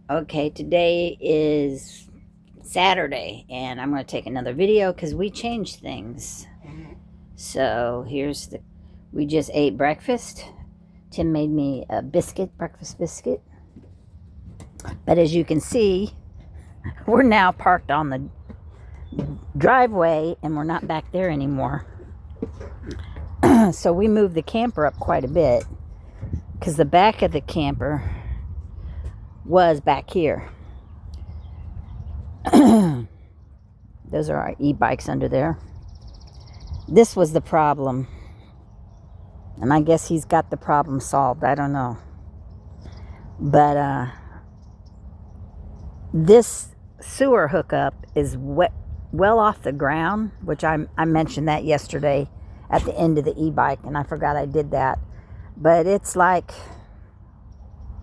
Okay, today is Saturday, and I'm going to take another video because we changed things. So we just ate breakfast. Tim made me a breakfast biscuit. But as you can see, we're now parked on the driveway and we're not back there anymore. So we moved the camper up quite a bit because the back of the camper was back here. Those are our e-bikes under there. This was the problem. And I guess he's got the problem solved. I don't know. But this sewer hookup is well off the ground, which I mentioned that yesterday at the end of the e-bike, and I forgot I did that. But it's like,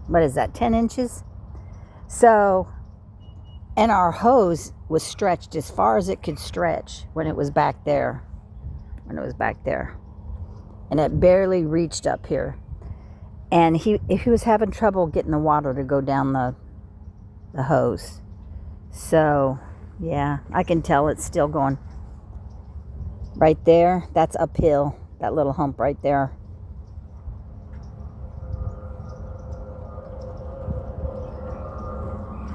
what is that, 10 inches? So, and our hose was stretched as far as it could stretch when it was back there. And it barely reached up here. And he was having trouble getting the water to go down the hose. So, yeah, I can tell it's still going. Right there, that's uphill, that little hump right there.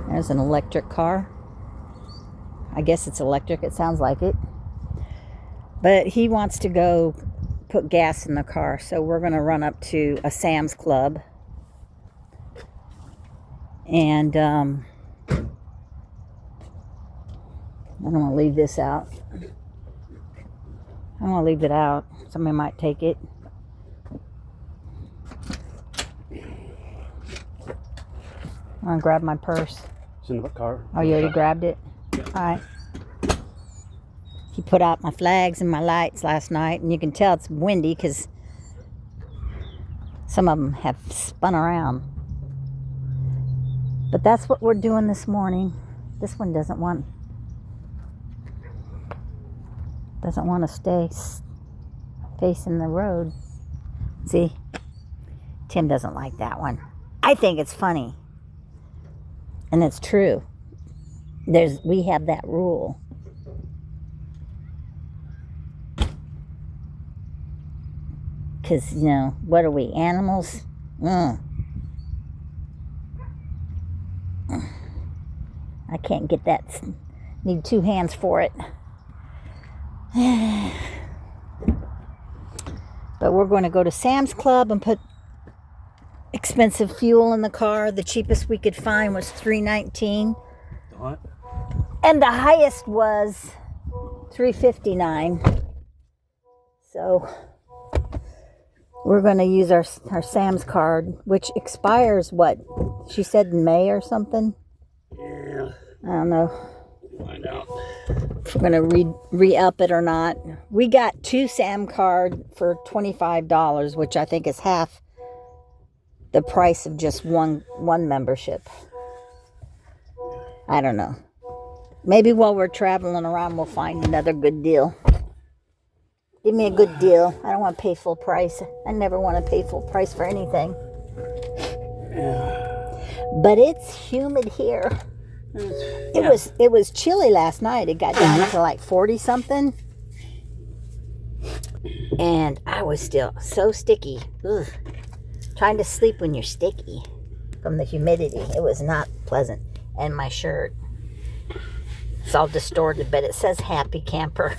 There's an electric car. I guess it's electric, it sounds like it. But he wants to go put gas in the car, so we're going to run up to a Sam's Club. And I don't want to leave this out. I don't want to leave it out. Somebody might take it. I'm going to grab my purse. It's in the car. Oh, you already grabbed it? Yeah. All right. He put out my flags and my lights last night, and you can tell it's windy because some of them have spun around. But that's what we're doing this morning. This one doesn't want to stay facing the road. See? Tim doesn't like that one. I think it's funny. And it's true. We have that rule. Because, what are we, animals? I can't get that. Need 2 hands for it. But we're going to go to Sam's Club and put expensive fuel in the car. The cheapest we could find was $3.19. What? And the highest was $3.59. So we're going to use our Sam's card, which expires, what? She said in May or something? Yeah. I don't know. Find out. If we're going to re-up it or not. We got 2 Sam card for $25, which I think is half the price of just one membership. I don't know. Maybe while we're traveling around, we'll find another good deal. Give me a good deal. I don't want to pay full price. I never want to pay full price for anything. Yeah. But it's humid here. It was chilly last night. It got down to like 40 something. And I was still so sticky. Ugh. Trying to sleep when you're sticky from the humidity. It was not pleasant. And my shirt. It's all distorted, but it says happy camper.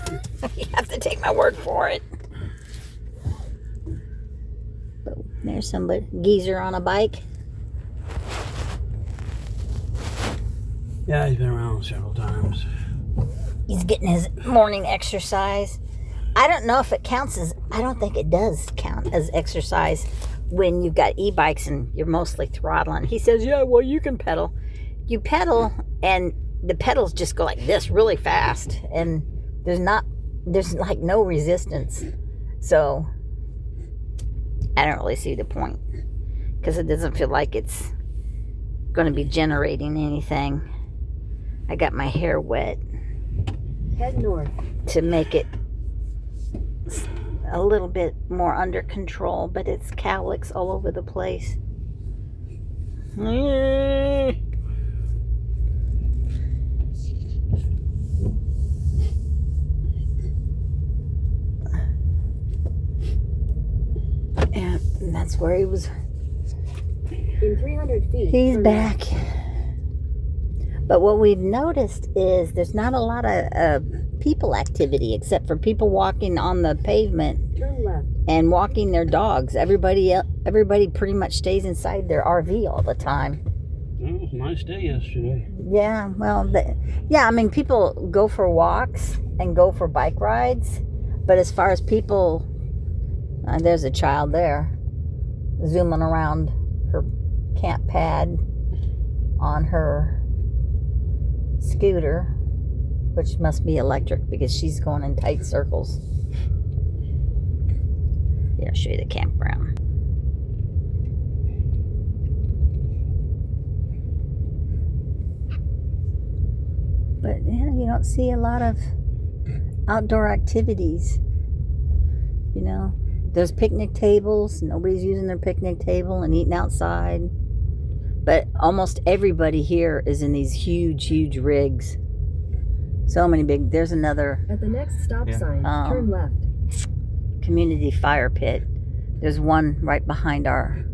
You have to take my word for it. But there's somebody, geezer on a bike. Yeah, he's been around several times. He's getting his morning exercise. I don't know if it counts as, I don't think it does count as exercise when you've got e-bikes and you're mostly throttling. He says, yeah, well, you can pedal. You pedal and the pedals just go like this really fast, and there's like no resistance. So I don't really see the point because it doesn't feel like it's going to be generating anything. I got my hair wet. Head north. To make it a little bit more under control, but it's cowlicks all over the place. where he was. In 300 feet. He's turn back. left. But what we've noticed is there's not a lot of people activity except for people walking on the pavement Turn left. and walking their dogs. Everybody pretty much stays inside their RV all the time. Well, it was a nice day yesterday. Yeah, well, I mean, people go for walks and go for bike rides. But as far as people, there's a child there zooming around her camp pad on her scooter, which must be electric because she's going in tight circles. Yeah, I'll show you the campground. But yeah, you don't see a lot of outdoor activities. You know, there's picnic tables. Nobody's using their picnic table and eating outside. But almost everybody here is in these huge rigs. So many big. There's another At the next stop sign, turn left. community fire pit. There's one right behind our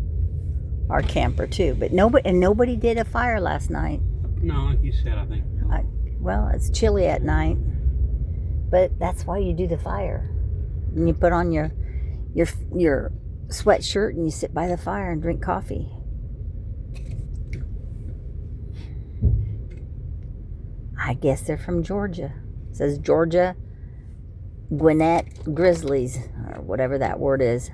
camper too. But nobody did a fire last night. No, like you said, I think. Well, it's chilly at night, but that's why you do the fire. And you put on your sweatshirt and you sit by the fire and drink coffee. I guess they're from Georgia. It says Georgia Gwinnett Grizzlies, or whatever that word is.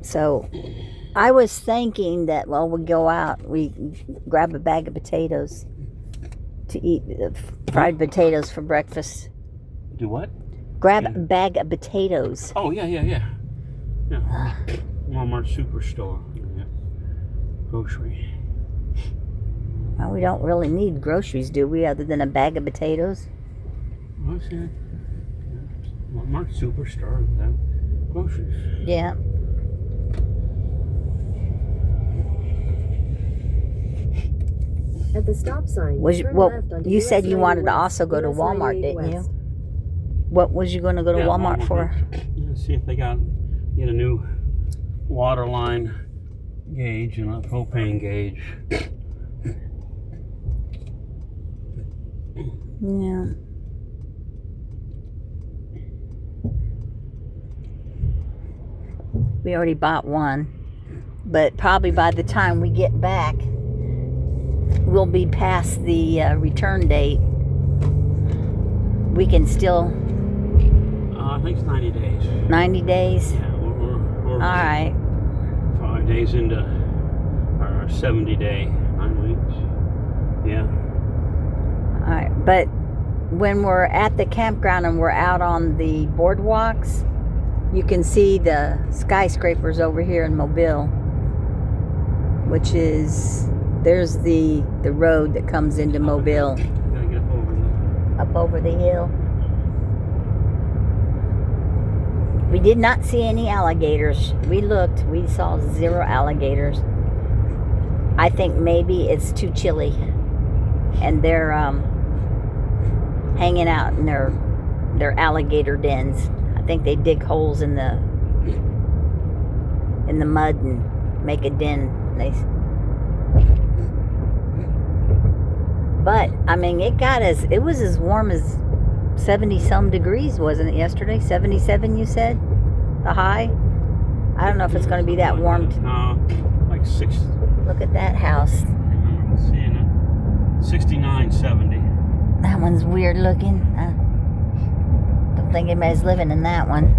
So I was thinking that, well, we go out, we grab a bag of potatoes to eat, fried potatoes for breakfast. Do what? Grab a bag of potatoes. Oh, yeah. Walmart Superstore. Yeah. Grocery. Well, we don't really need groceries, do we, other than a bag of potatoes? What's that? Walmart Superstore. Groceries. Yeah. At the stop sign, turn Well, left onto you US said you wanted to Highway also go to US Walmart, Highway didn't you? West. What was you going to go to Walmart for? Yeah, see if they get a new water line gauge and a propane gauge. Yeah. We already bought one, but probably by the time we get back, we'll be past the return date. We can still. I think it's 90 days. 90 days? Yeah, we're All right. 5 days into our 70-day, 9 weeks. Yeah. All right. But when we're at the campground and we're out on the boardwalks, you can see the skyscrapers over here in Mobile, which is, there's the road that comes into Mobile. Gotta get up over there. Up over the hill. We did not see any alligators. We looked, we saw 0 alligators. I think maybe it's too chilly and they're hanging out in their alligator dens. I think they dig holes in the mud and make a den. But I mean, it was as warm as 70 some degrees, wasn't it, yesterday? 77, you said? The high? I don't know if it's going to be that warm. No, like 6. Look at that house. I remember seeing it. 69, 70. That one's weird looking. Don't think anybody's living in that one.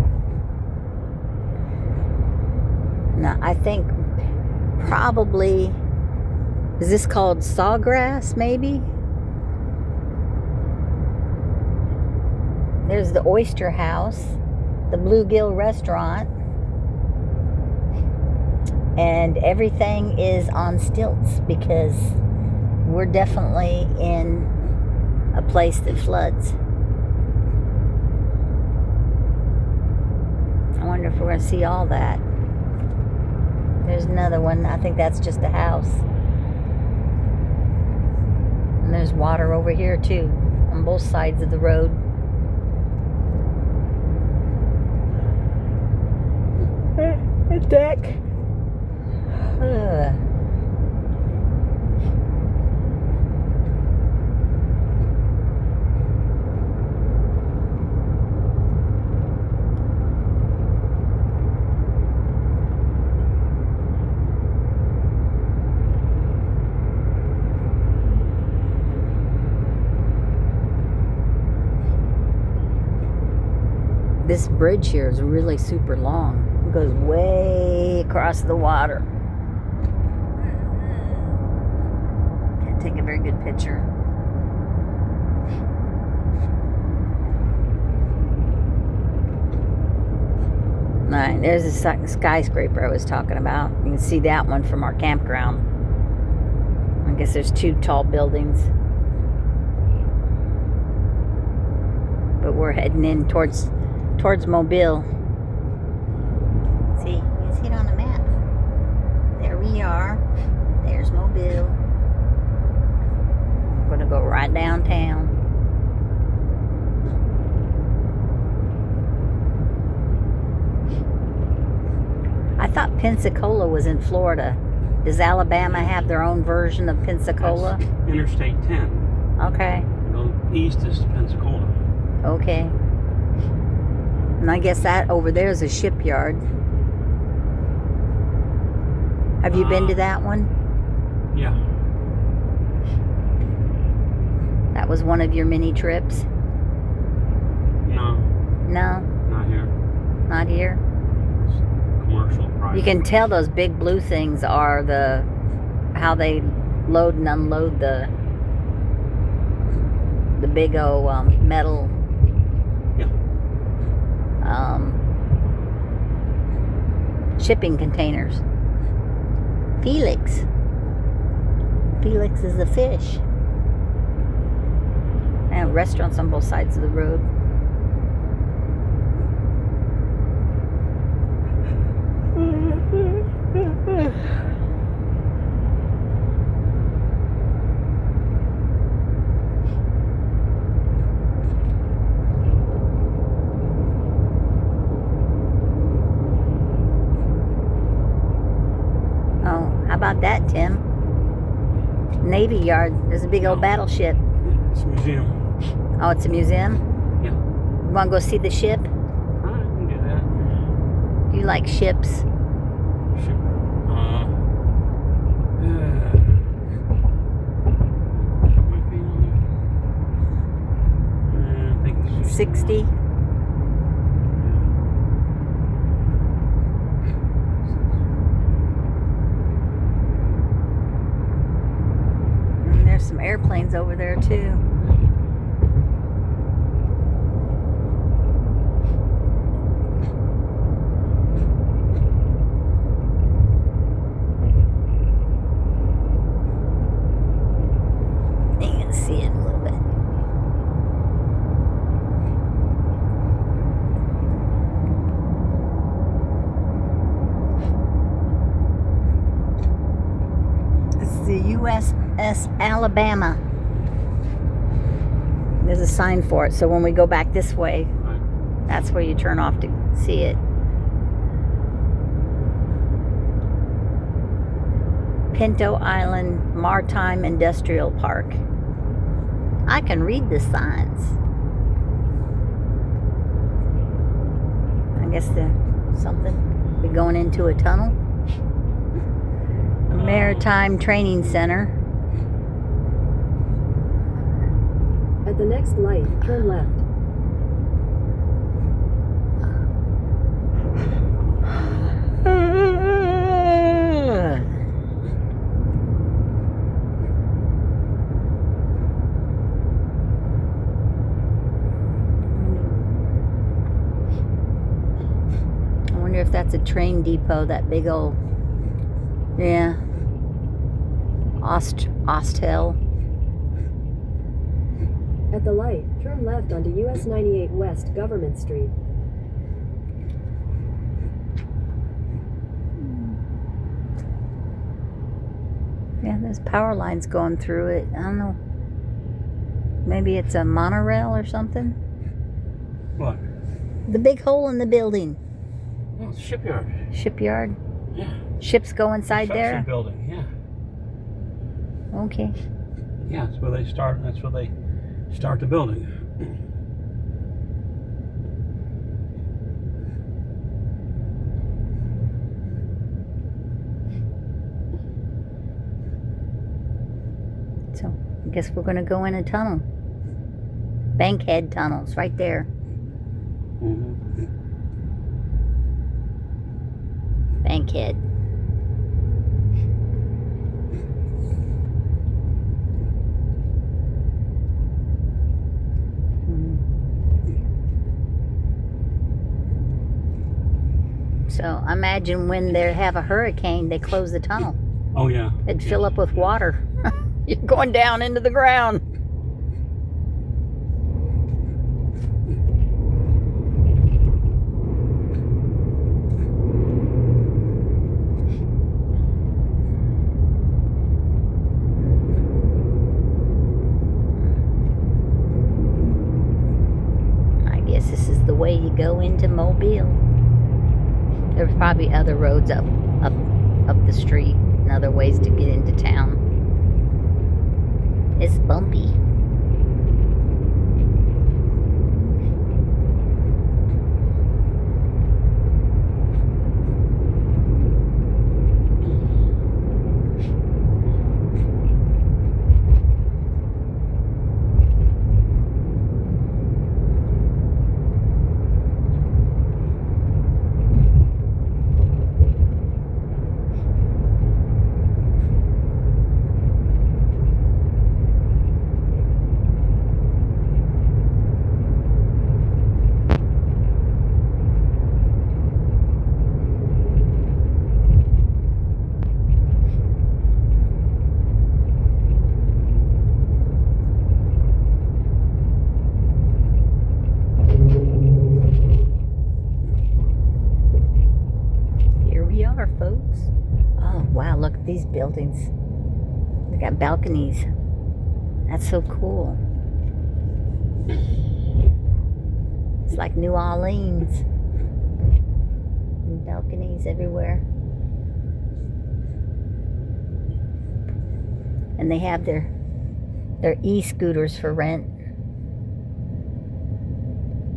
No, I think probably, is this called sawgrass, maybe? There's the Oyster House, the Bluegill Restaurant, and everything is on stilts because we're definitely in a place that floods. I wonder if we're going to see all that. There's another one. I think that's just a house. And there's water over here too, on both sides of the road. The deck. Ugh. This bridge here is really super long. It goes way across the water. Can't take a very good picture. Alright, there's the skyscraper I was talking about. You can see that one from our campground. I guess there's two tall buildings. But we're heading in towards Mobile. See, you can see it on the map. There we are. There's Mobile. We're gonna go right downtown. I thought Pensacola was in Florida. Does Alabama have their own version of Pensacola? That's Interstate 10. Okay. Go east is Pensacola. Okay. And I guess that over there is a shipyard. Have you been to that one? Yeah. That was one of your mini trips? No. No? Not here. Not here? It's commercial private. You can tell those big blue things are how they load and unload the big old metal shipping containers. Felix is a fish. And restaurants on both sides of the road. How about that, Tim? Navy Yard. There's a big old battleship. It's a museum. Oh, it's a museum? Yeah. You want to go see the ship? I can do that. Do you like ships? Ship. Might be I think it's 60? There's some airplanes over there too. You can see it a little bit. It's the USS Alabama. There's a sign for it, so when we go back this way, that's where you turn off to see it. Pinto Island Maritime Industrial Park. I can read the signs. I guess there's something. We're going into a tunnel. Maritime Training Center. At the next light, turn left. I wonder if that's a train depot, that big old, yeah, Ostel. At the light, turn left onto US 98 West Government Street. Yeah, there's power lines going through it. I don't know. Maybe it's a monorail or something? What? The big hole in the building. Oh, it's a shipyard. Shipyard? Yeah. Ships go inside there? Building, yeah. Okay. Yeah, that's where they start. That's where they start the building. So I guess we're going to go in a tunnel. Bankhead tunnels right there. Mm-hmm. Bankhead. So imagine when they have a hurricane, they close the tunnel. Oh, yeah. It'd fill up with water. You're going down into the ground. I guess this is the way you go into Mobile. There's probably other roads up the street and other ways to get into town. It's bumpy. Folks. Oh wow, look at these buildings. They got balconies. That's so cool. It's like New Orleans. Balconies everywhere. And they have their e-scooters for rent.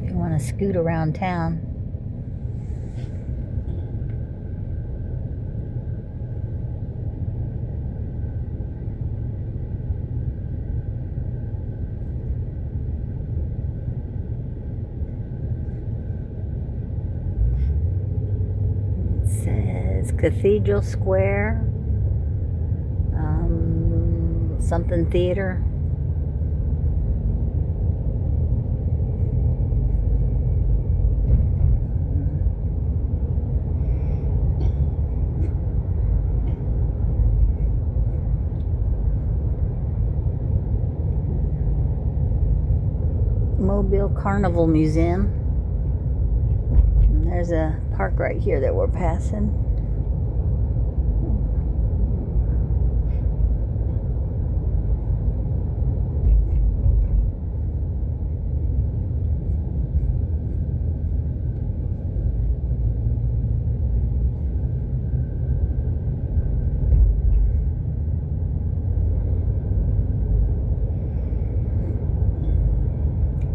If you want to scoot around town. Says Cathedral Square, something theater. Mobile Carnival Museum. There's a park right here that we're passing.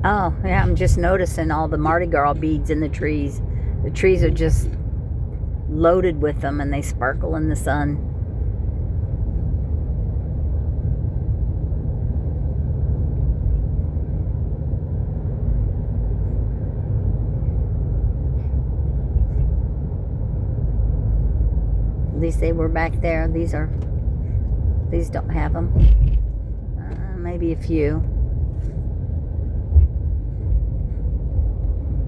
Oh, yeah, I'm just noticing all the Mardi Gras beads in the trees. The trees are just loaded with them and they sparkle in the sun. At least they were back there. These don't have them. Maybe a few.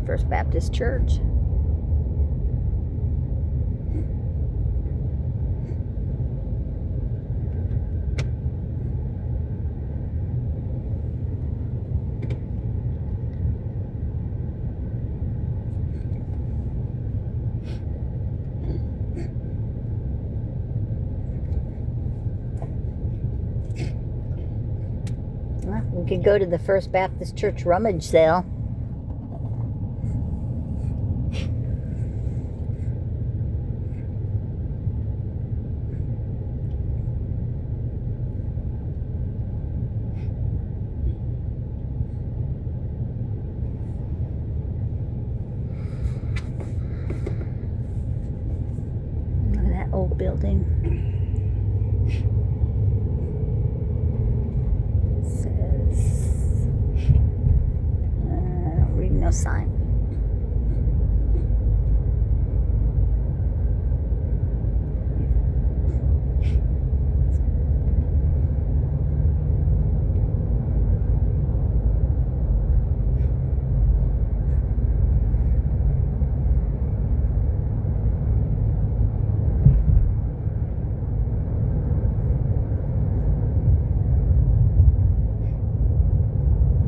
First Baptist Church. Well, we could go to the First Baptist Church rummage sale. building. It says, I don't read no sign.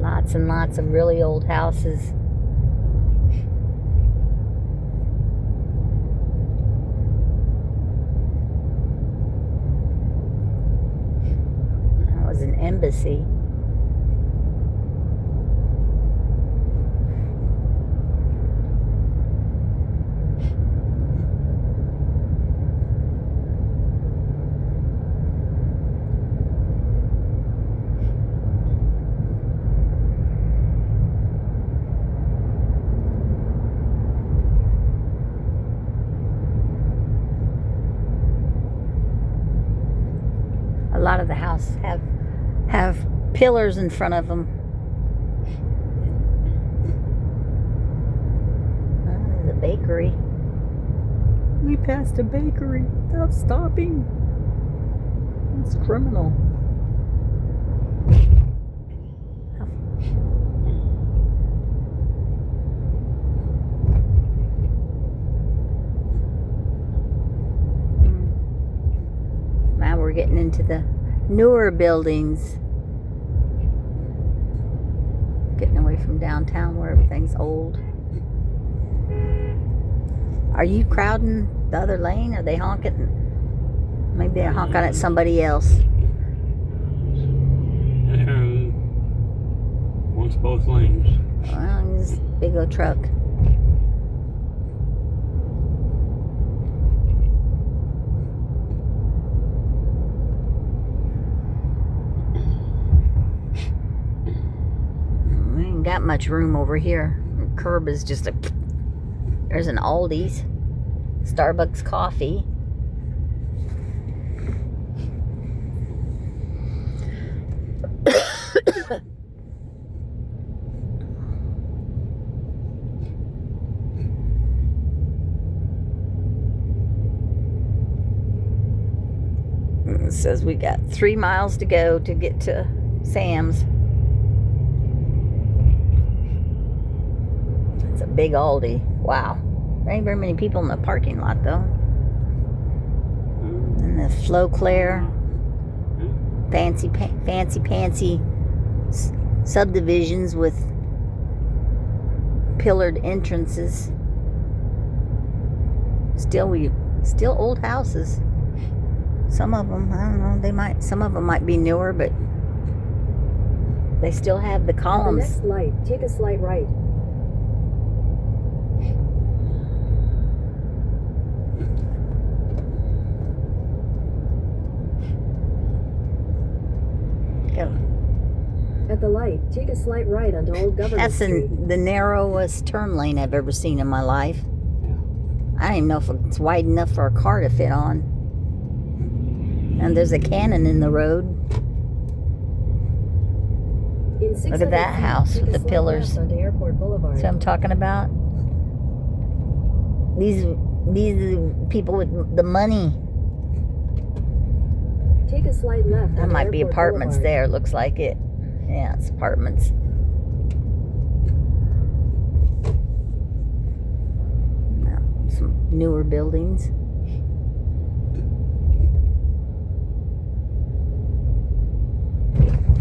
Lots and lots of really old houses. That was an embassy. A lot of the houses have pillars in front of them. There's a bakery. We passed a bakery without stopping. It's criminal. Now we're getting into the newer buildings. Getting away from downtown where everything's old. Are you crowding the other lane? Are they honking? Maybe they're honking at somebody else. Wants both lanes. Well, this big old truck. We ain't got much room over here. The curb is just a... There's an Aldi's. Starbucks coffee. It says we got 3 miles to go to get to Sam's. It's a big Aldi. Wow. There ain't very many people in the parking lot though. And the Flo Claire fancy pantsy subdivisions with pillared entrances. Still old houses. Some of them, I don't know, some of them might be newer, but they still have the columns. At the next light, take a slight right. Go. At the light, take a slight right onto Old Government That's Street. the narrowest turn lane I've ever seen in my life. I don't even know if it's wide enough for a car to fit on. And there's a cannon in the road. Look at that house with the pillars. Onto Airport Boulevard. That's what I'm talking about. These are the people with the money. Take a slight left. That onto might be Airport apartments Boulevard. there. Looks like it. Yeah, it's apartments. Now, some newer buildings.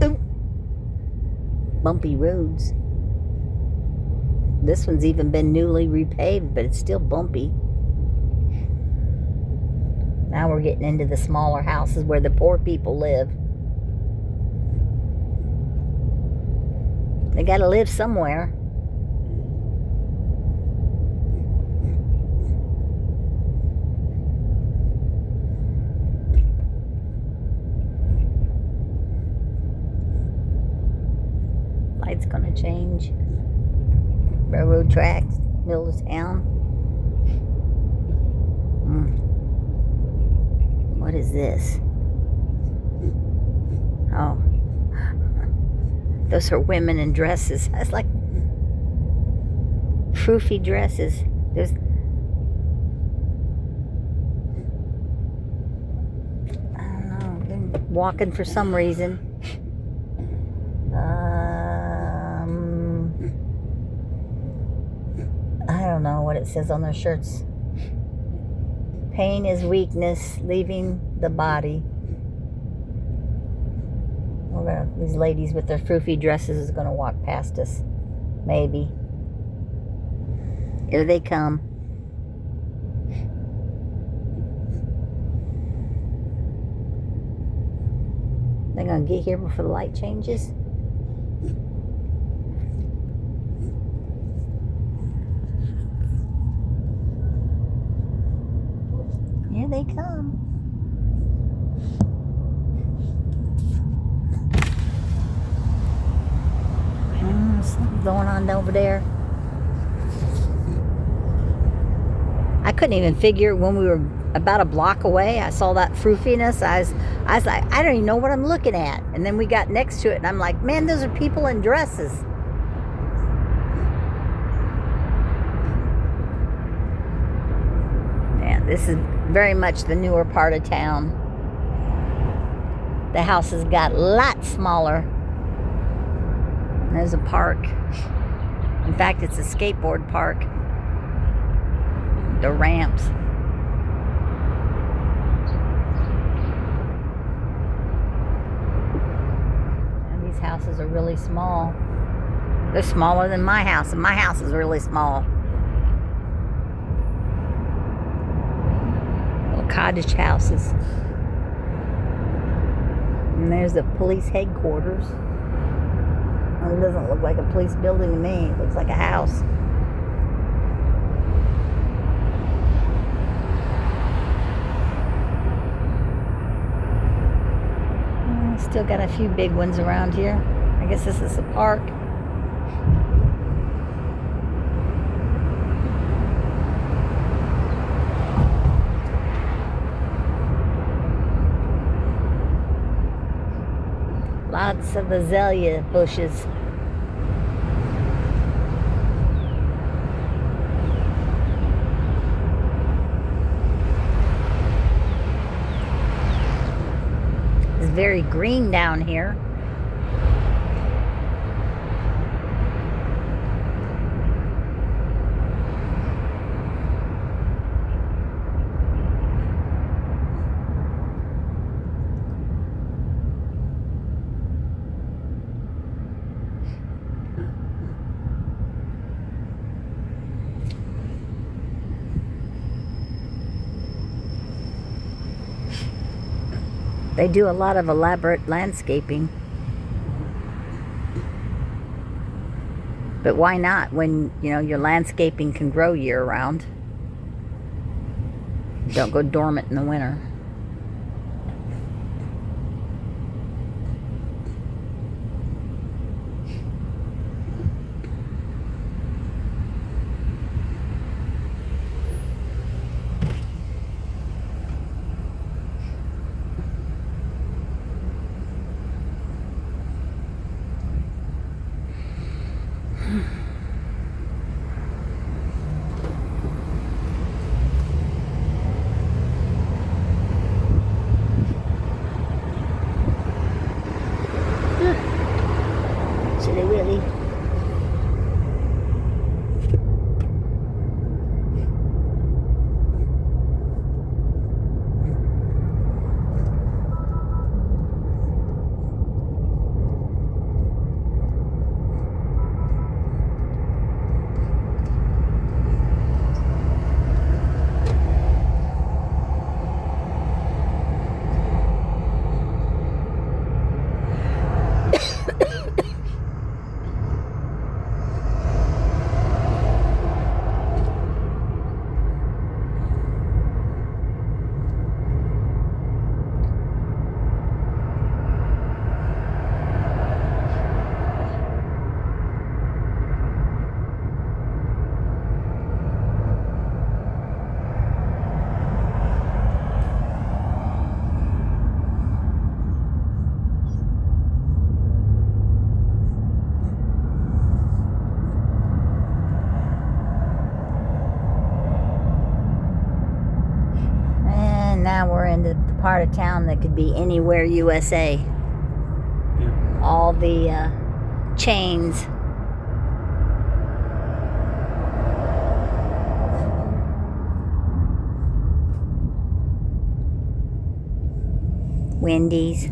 Ooh. Bumpy roads. This one's even been newly repaved, but it's still bumpy. Now we're getting into the smaller houses where the poor people live. They gotta live somewhere. Light's gonna change. Railroad tracks, middle of town. What is this? Oh. Those are women in dresses. That's like froofy dresses. There's I don't know. They're walking for some reason. I don't know what it says on their shirts. Pain is weakness, leaving the body. These ladies with their froofy dresses is going to walk past us. Maybe. Here they come. They're going to get here before the light changes. Here they come. Something going on over there. I couldn't even figure when we were about a block away. I saw that froofiness. I was like, I don't even know what I'm looking at. And then we got next to it, and I'm like, man, those are people in dresses. Yeah, this is very much the newer part of town. The houses got a lot smaller. There's a park. In fact, it's a skateboard park. The ramps. And these houses are really small. They're smaller than my house, and my house is really small. Little cottage houses. And there's the police headquarters. It doesn't look like a police building to me. It looks like a house. Still got a few big ones around here. I guess this is a park. Lots of azalea bushes. It's very green down here. They do a lot of elaborate landscaping. But why not when, you know, your landscaping can grow year round? Don't go dormant in the winter. part of town that could be anywhere USA. Yeah. All the chains. Wendy's.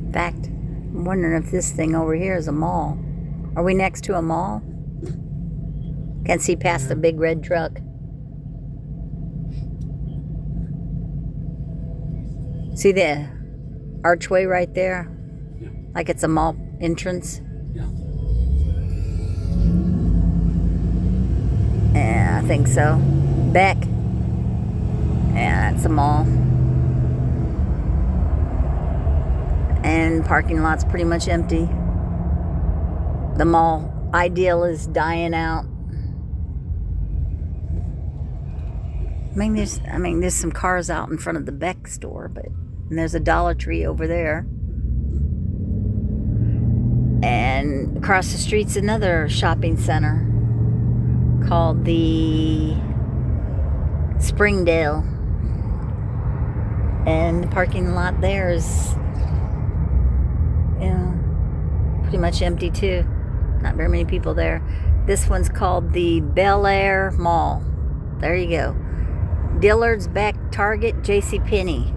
In fact, I'm wondering if this thing over here is a mall. Are we next to a mall? Can't see past the big red truck. See the archway right there? Yeah. Like it's a mall entrance? Yeah. Yeah, I think so. Beck. Yeah, that's a mall. And parking lot's pretty much empty. The mall ideal is dying out. There's some cars out in front of the Beck store, and there's a Dollar Tree over there. And across the street's another shopping center called the Springdale. And the parking lot there is, pretty much empty too. Not very many people there. This one's called the Bel Air Mall. There you go. Dillard's, Beck, Target, JCPenney.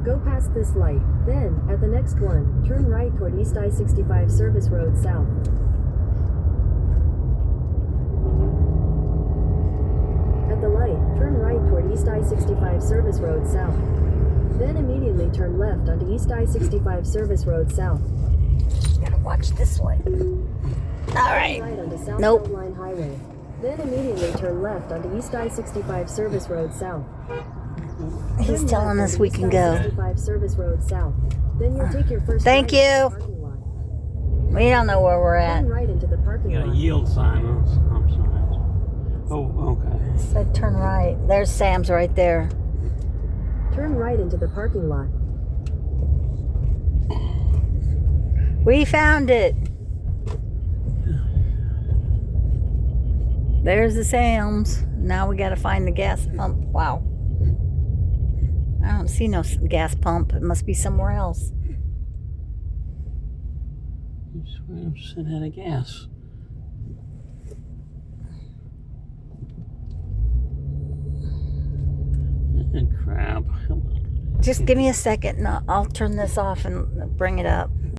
Go past this light. Then, at the next one, turn right toward East I-65 Service Road South. At the light, turn right toward East I-65 Service Road South. Then immediately turn left onto East I-65 Service Road South. Gotta watch this way. All right. Right onto South Nope. Line Highway. Then immediately turn left onto East I-65 Service Road South. He's Turn telling left us onto we East can go. I-65 Service Road South. Then you'll take your first Thank right into you. the parking lot. We don't know where we're at. Turn right into the parking You got a lot. yield sign on some signs. Oh, okay. Said turn right. There's Sam's right there. Turn right into the parking lot. We found it. There's the Sam's. Now we gotta find the gas pump. Wow. I don't see no gas pump. It must be somewhere else. I swear I'm just out of gas. And crap. Just give me a second and I'll turn this off and bring it up.